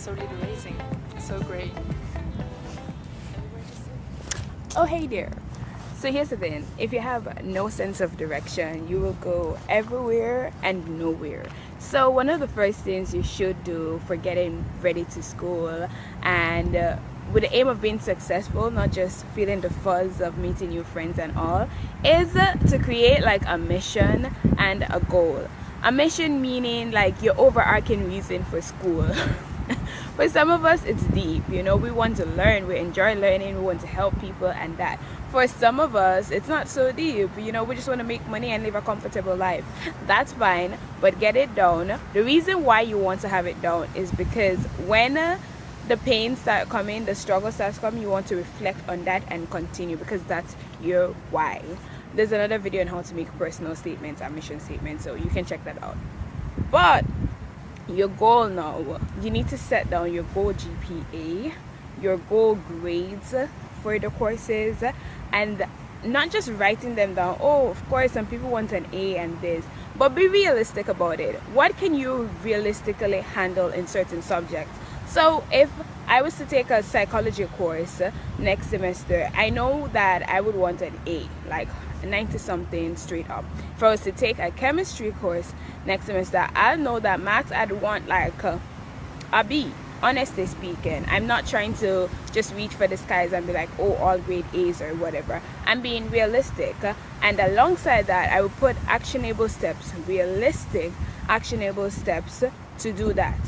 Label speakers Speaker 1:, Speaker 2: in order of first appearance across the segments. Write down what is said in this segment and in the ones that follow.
Speaker 1: absolutely amazing. So great.
Speaker 2: Oh, hey there. So here's the thing, if you have no sense of direction, you will go everywhere and nowhere. So one of the first things you should do for getting ready to school and with the aim of being successful, not just feeling the fuzz of meeting new friends and all, is to create like a mission and a goal. A mission meaning like your overarching reason for school. For some of us, it's deep. We want to learn, we enjoy learning, we want to help people, and that. For some of us, it's not so deep. We just want to make money and live a comfortable life. That's fine, but get it down. The reason why you want to have it down is because when the pain start coming, the struggle starts coming, you want to reflect on that and continue, because that's your why. There's another video on how to make personal statements and mission statements, so you can check that out. But your goal now, you need to set down your goal GPA, your goal grades for the courses, and not just writing them down. Oh, of course some people want an A and this, but be realistic about it. What can you realistically handle in certain subjects? So if I was to take a psychology course next semester, I know that I would want an A, like 90 something straight up. If I was to take a chemistry course next semester, I know that max I'd want like a B. Honestly speaking, I'm not trying to just reach for the skies and be like, oh, all grade A's or whatever. I'm being realistic, and alongside that I will put actionable steps, realistic actionable steps to do that.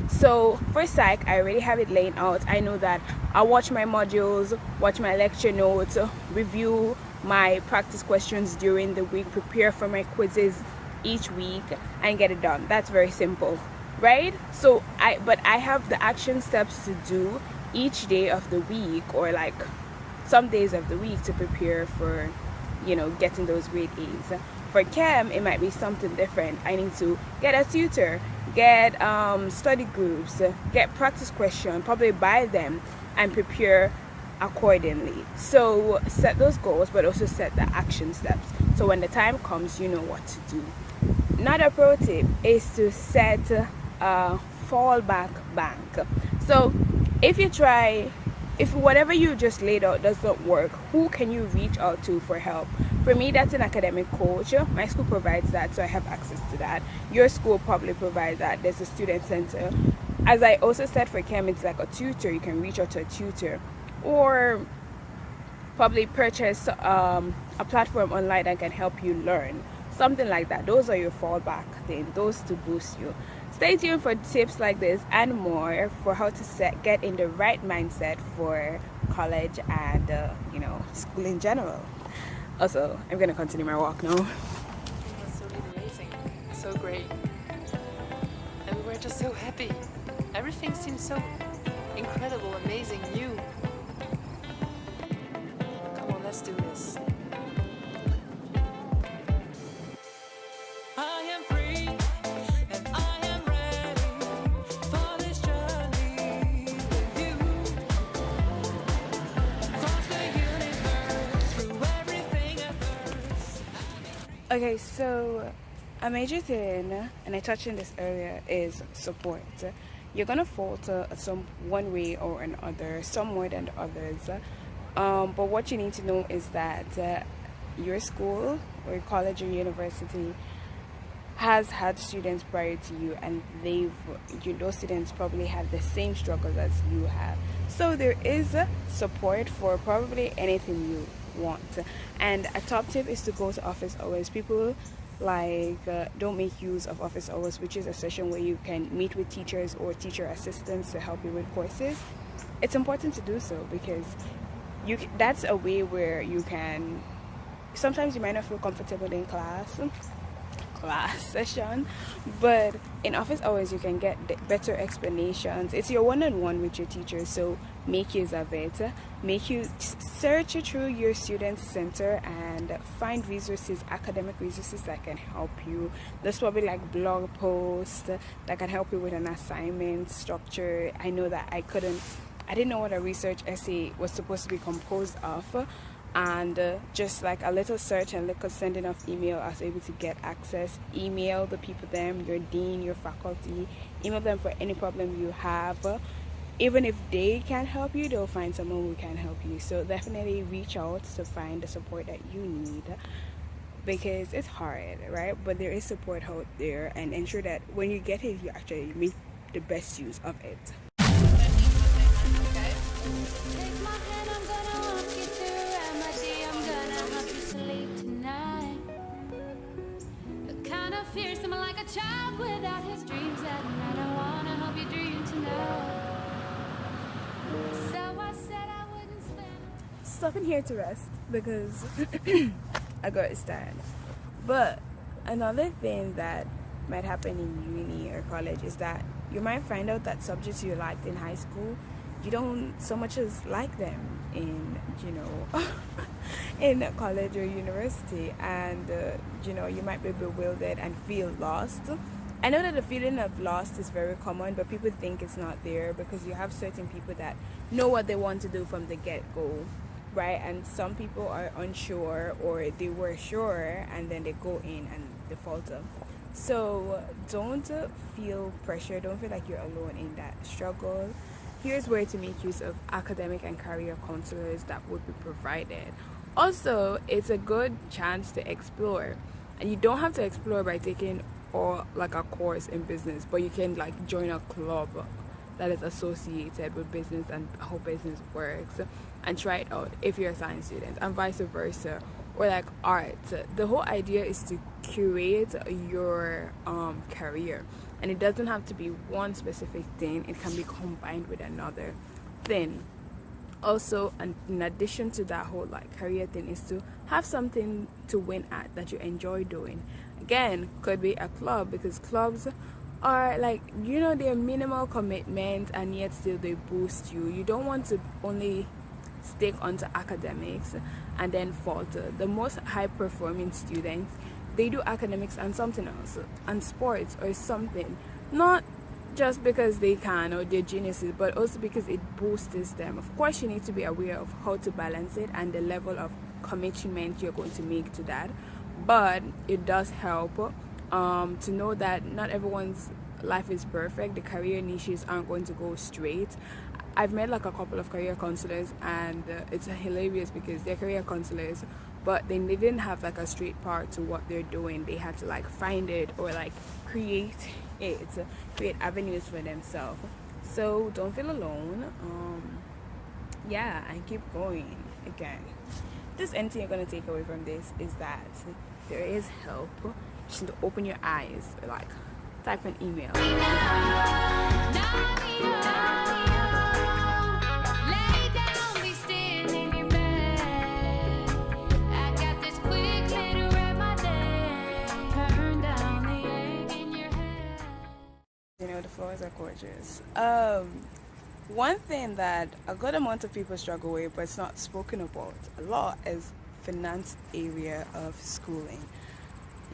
Speaker 2: So for psych, I already have it laid out. I know that I'll watch my modules, watch my lecture notes, review my practice questions during the week, prepare for my quizzes each week, and get it done. That's very simple, right? So I have the action steps to do each day of the week, or like some days of the week, to prepare for getting those grade A's. For chem, it might be something different. I need to get a tutor, get study groups, get practice questions, probably buy them, and prepare accordingly. So set those goals, but also set the action steps, so when the time comes, you know what to do. Another pro tip is to set a fallback bank. So if whatever you just laid out does not work, who can you reach out to for help? For me, that's an academic coach. My school provides that, so I have access to that. Your school probably provides that. There's a student center. As I also said, for chem, it's like a tutor. You can reach out to a tutor, or probably purchase a platform online that can help you learn, something like that. Those are your fallback things, those to boost you. Stay tuned for tips like this and more for how to get in the right mindset for college and school in general. Also, I'm gonna continue my walk now.
Speaker 1: Absolutely amazing. So great. And we were just so happy. Everything seems so incredible, amazing, new. Come on, let's do this.
Speaker 3: I am free and I am ready for this journey with you. Across the universe, through everything at first.
Speaker 2: Okay, so a major thing, and I touched on this earlier, is support. You're gonna falter some one way or another, some more than the others. But what you need to know is that your school or your college or university has had students prior to you, and those students probably have the same struggles as you have. So there is support for probably anything you want. And a top tip is to go to office hours. People don't make use of office hours, which is a session where you can meet with teachers or teacher assistants to help you with courses. It's important to do so, because that's a way where you can, sometimes you might not feel comfortable in class session, but in office hours you can get better explanations. It's your one-on-one with your teacher, so make use of it. Make you search through your student center and find resources, academic resources that can help you. There's probably like blog posts that can help you with an assignment structure. I know that I didn't know what a research essay was supposed to be composed of, and just like a little search and little sending of email, I was able to get access. Email the people, them, your dean, your faculty, email them for any problem you have. Even if they can't help you, they'll find someone who can help you. So definitely reach out to find the support that you need, because it's hard, right? But there is support out there, and ensure that when you get it, you actually make the best use of it.
Speaker 3: Take my hand, I'm gonna walk you through remedy. I'm gonna help you sleep tonight. The kind of fearsome like a child without his dreams at night. I wanna help you dream tonight. So I said I wouldn't spend.
Speaker 2: Stopping here to rest because I got to stand. But another thing that might happen in uni or college is that you might find out that subjects you liked in high school, you don't so much as like them in, in college or university, and you might be bewildered and feel lost. I know that the feeling of lost is very common, but people think it's not there because you have certain people that know what they want to do from the get-go, right? And some people are unsure, or they were sure and then they go in and they falter. So don't feel pressure, don't feel like you're alone in that struggle. Here's where to make use of academic and career counselors that would be provided. Also, it's a good chance to explore, and you don't have to explore by taking or like a course in business, but you can like join a club that is associated with business and how business works, and try it out if you're a science student, and vice versa. Or like art, the whole idea is to curate your career, and it doesn't have to be one specific thing, it can be combined with another thing. Also, and in addition to that whole like career thing, is to have something to win at that you enjoy doing. Again, could be a club, because clubs are like, they're minimal commitment and yet still they boost you. You don't want to only stick onto academics and then falter. The most high performing students, they do academics and something else, and sports or something, not just because they can or they're geniuses, but also because it boosts them. Of course, you need to be aware of how to balance it and the level of commitment you're going to make to that, but it does help to know that not everyone's life is perfect. The career niches aren't going to go straight. I've met like a couple of career counselors, and it's hilarious because they're career counselors, but they didn't have like a straight path to what they're doing. They had to like find it or like create avenues for themselves. So don't feel alone. And keep going. Again, this anything you're gonna take away from this is that there is help. You just need to open your eyes, or like type an email.
Speaker 3: Lay down, be still in your bed. I got this quick way to wrap my day. Turn down the egg in your head.
Speaker 2: The floors are gorgeous. One thing that a good amount of people struggle with, but it's not spoken about a lot, is finance area of schooling.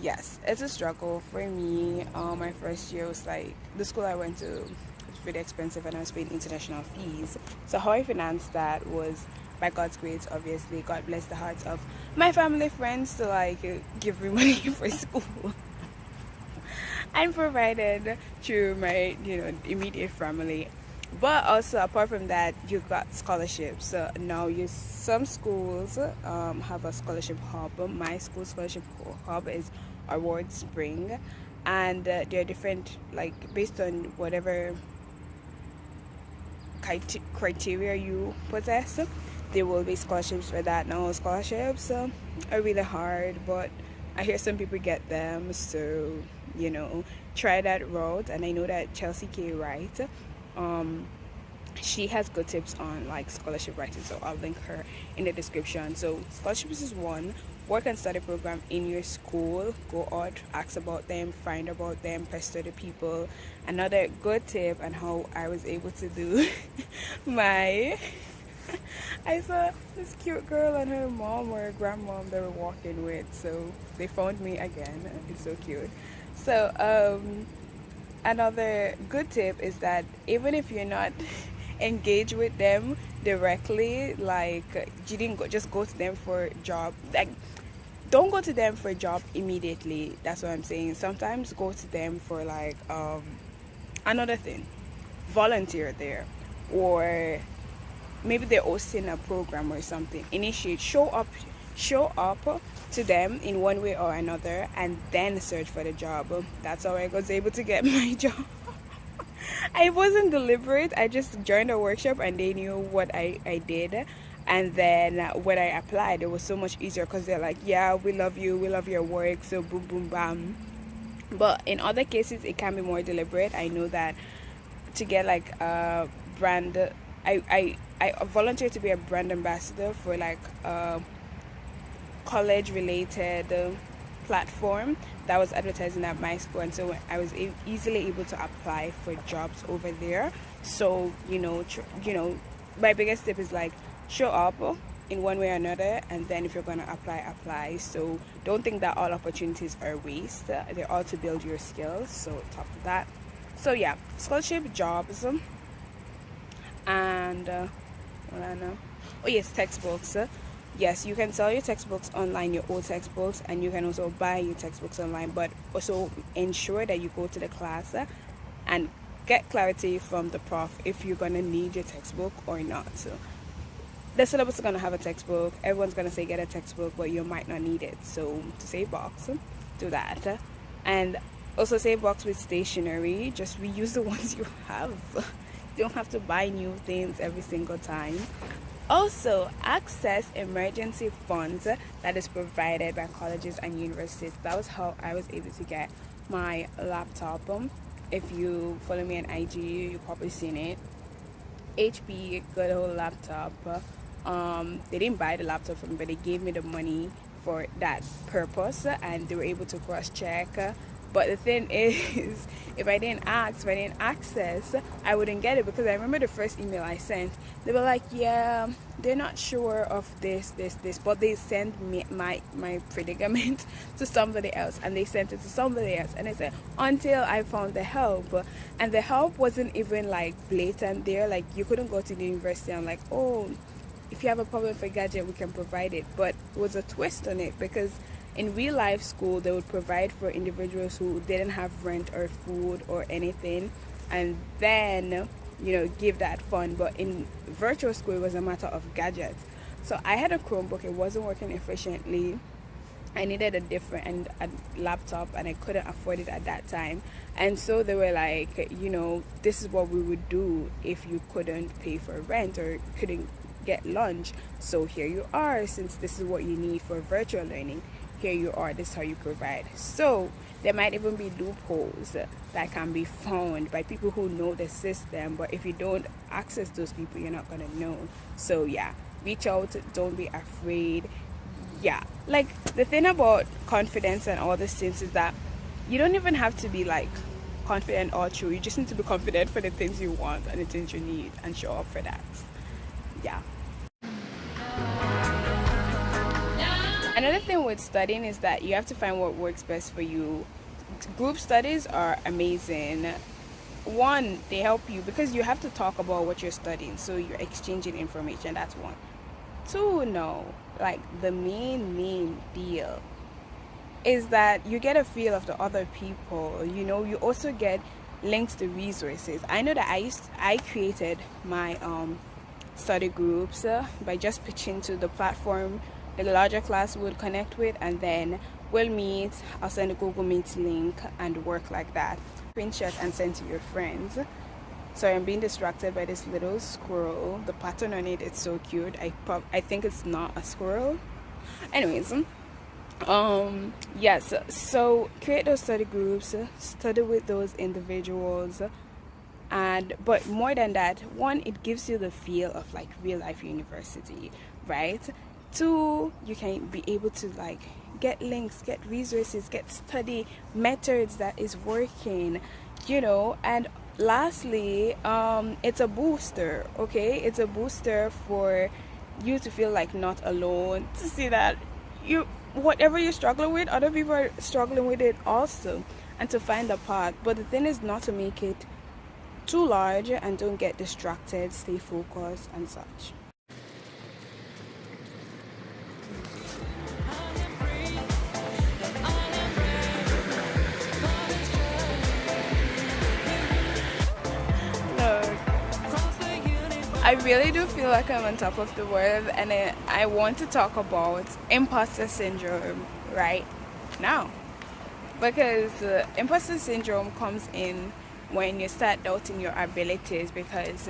Speaker 2: Yes, it's a struggle for me. My first year was like, the school I went to was really expensive, and I was paying international fees. So how I financed that was by God's grace, obviously. God bless the hearts of my family, friends to like give me money for school. I'm provided through my immediate family. But also, apart from that, you've got scholarships. So now some schools have a scholarship hub. My school scholarship hub is Award Spring, and they're different, like based on whatever criteria you possess. There will be scholarships for that. Now scholarships are really hard, but I hear some people get them. So try that route. And I know that Chelsea K. Wright, she has good tips on like scholarship writing, so I'll link her in the description. So scholarships is one. Work and study program in your school. Go out, ask about them, find about them, pester the people. Another good tip and how I was able to do I saw this cute girl and her mom or her grandmom they were walking with, so they found me again. It's so cute. So another good tip is that even if you're not engage with them, directly, like you didn't just go to them for a job. Like, don't go to them for a job immediately. That's what I'm saying. Sometimes go to them for like another thing. Volunteer there, or maybe they're hosting a program or something. Initiate, show up to them in one way or another, and then search for the job. That's how I was able to get my job. I wasn't deliberate. I just joined a workshop and they knew what I did. And then when I applied, it was so much easier because they're like, yeah, we love you, we love your work. So boom, boom, bam. But in other cases, it can be more deliberate. I know that to get like a brand, I volunteered to be a brand ambassador for like a college related platform that was advertising at my school, and so I was easily able to apply for jobs over there. So my biggest tip is like show up in one way or another, and then if you're going to apply. So don't think that all opportunities are waste. They're all to build your skills. So top of that. So yeah, scholarship, jobs, and what I know. Oh yes, textbooks. Yes, you can sell your textbooks online, your old textbooks, and you can also buy your textbooks online, but also ensure that you go to the class and get clarity from the prof if you're going to need your textbook or not. So the syllabus is going to have a textbook. Everyone's going to say get a textbook, but you might not need it. So to save box, do that. And also save box with stationery. Just reuse the ones you have. You don't have to buy new things every single time. Also, access emergency funds that is provided by colleges and universities. That was how I was able to get my laptop. If you follow me on IG, you've probably seen it. HP, good old laptop. They didn't buy the laptop for me, but they gave me the money for that purpose, and they were able to cross-check. But the thing is, if I didn't access, I wouldn't get it, because I remember the first email I sent, they were like, yeah, they're not sure of this, but they sent me my predicament to somebody else, and they sent it to somebody else, and they said, until I found the help, and the help wasn't even like blatant there, like you couldn't go to the university and like, oh, if you have a problem for gadget, we can provide it. But it was a twist on it, because in real life school, they would provide for individuals who didn't have rent or food or anything, and then give that fund. But in virtual school, it was a matter of gadgets. So I had a Chromebook, it wasn't working efficiently. I needed a laptop, and I couldn't afford it at that time. And so they were like, this is what we would do if you couldn't pay for rent or couldn't get lunch. So here you are, since this is what you need for virtual learning. Here you are, this is how you provide. So there might even be loopholes that can be found by people who know the system, but if you don't access those people, you're not gonna know. So yeah, reach out, don't be afraid. Yeah, like the thing about confidence and all these things is that you don't even have to be like confident all through. You just need to be confident for the things you want and the things you need, and show up for that. Yeah. Another thing with studying is that you have to find what works best for you. Group studies are amazing. One, they help you because you have to talk about what you're studying, so you're exchanging information. That's one. Two, no, like the main deal is that you get a feel of the other people. You also get links to resources. I know that I created my study groups by just pitching to the platform the larger class would connect with, and then we'll meet. I'll send a Google Meet link and work like that. Screenshot and send to your friends. Sorry, I'm being distracted by this little squirrel. The pattern on it, it's so cute. I think it's not a squirrel. Anyways, yes, so create those study groups, study with those individuals, but more than that, one, it gives you the feel of like real life university, right? Two, you can be able to like get links, get resources, get study methods that is working, and lastly, it's a booster. Okay, it's a booster for you to feel like not alone, to see that whatever you're struggling with, other people are struggling with it also, and to find a path. But the thing is not to make it too large and don't get distracted, stay focused and such. Look, I really do feel like I'm on top of the world, and I want to talk about imposter syndrome right now. Because imposter syndrome comes in when you start doubting your abilities because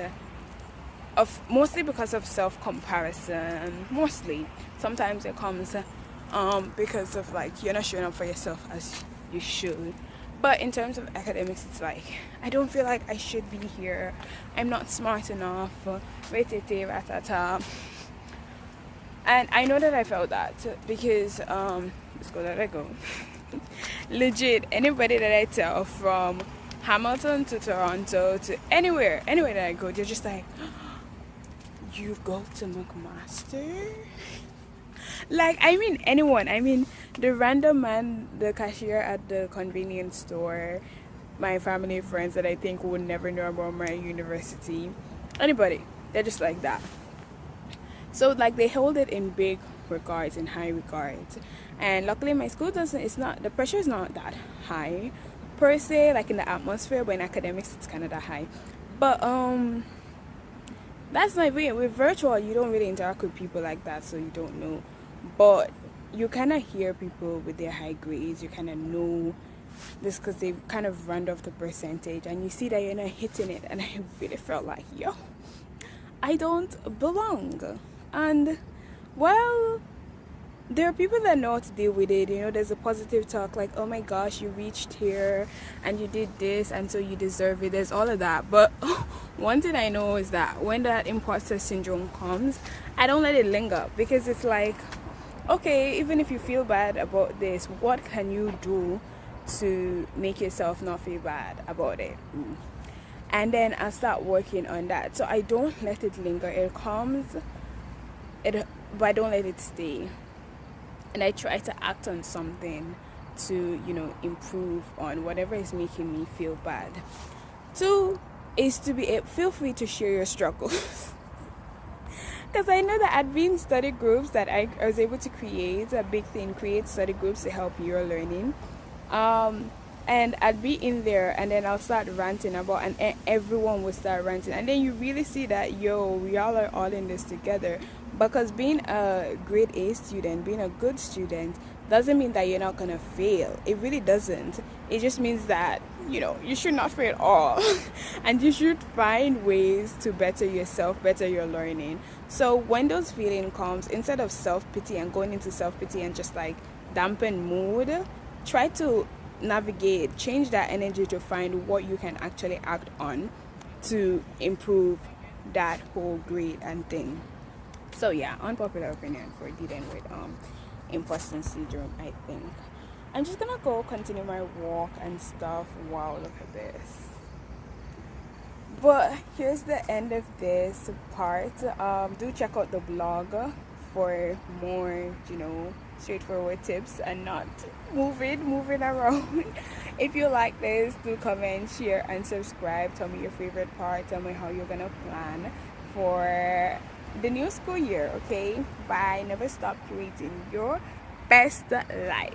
Speaker 2: mostly because of self-comparison. Mostly, sometimes it comes because of like you're not showing up for yourself as you should. But in terms of academics, it's like I don't feel like I should be here. I'm not smart enough. And I know that I felt that because let's go, let it go. Legit, anybody that I tell from Hamilton to Toronto to anywhere that I go, they're just like, you go to McMaster? Like, I mean anyone. I mean the random man, the cashier at the convenience store, my family friends that I think would never know about my university. Anybody, they're just like that. So like they hold it in big regards, in high regards. And luckily my school the pressure is not that high per se, like in the atmosphere, but in academics it's kind of that high. But that's my way. With virtual, you don't really interact with people like that, so you don't know. But you kind of hear people with their high grades. You kind of know this because they kind of round off the percentage, and you see that you're not hitting it. And I really felt like, yo, I don't belong. And well, there are people that know how to deal with it. You know, there's a positive talk like, oh my gosh, you reached here and you did this and so you deserve it. There's all of that. But one thing I know is that when that imposter syndrome comes, I don't let it linger, because it's like, okay, even if you feel bad about this, what can you do to make yourself not feel bad about it? And then I start working on that. So I don't let it linger. It comes, but I don't let it stay. And I try to act on something to, improve on whatever is making me feel bad. 2 is to feel free to share your struggles. Because I know that I'd been in study groups that I was able to create a big thing, create study groups to help your learning. And I'd be in there and then I'll start ranting about, and everyone will start ranting. And then you really see that, we all are all in this together. Because being a grade A student, being a good student, doesn't mean that you're not going to fail. It really doesn't. It just means that, you should not fail at all. And you should find ways to better yourself, better your learning. So when those feelings comes, instead of self-pity and going into self-pity and just like dampen mood, try to navigate, change that energy to find what you can actually act on to improve that whole grade and thing. So yeah, unpopular opinion for dealing with imposter syndrome, I think. I'm just gonna go continue my walk and stuff. Wow, look at this. But here's the end of this part. Do check out the blog for more, straightforward tips and not moving around. If you like this, do comment, share, and subscribe. Tell me your favorite part. Tell me how you're gonna plan for the new school year. Okay, bye. Never stop creating your best life.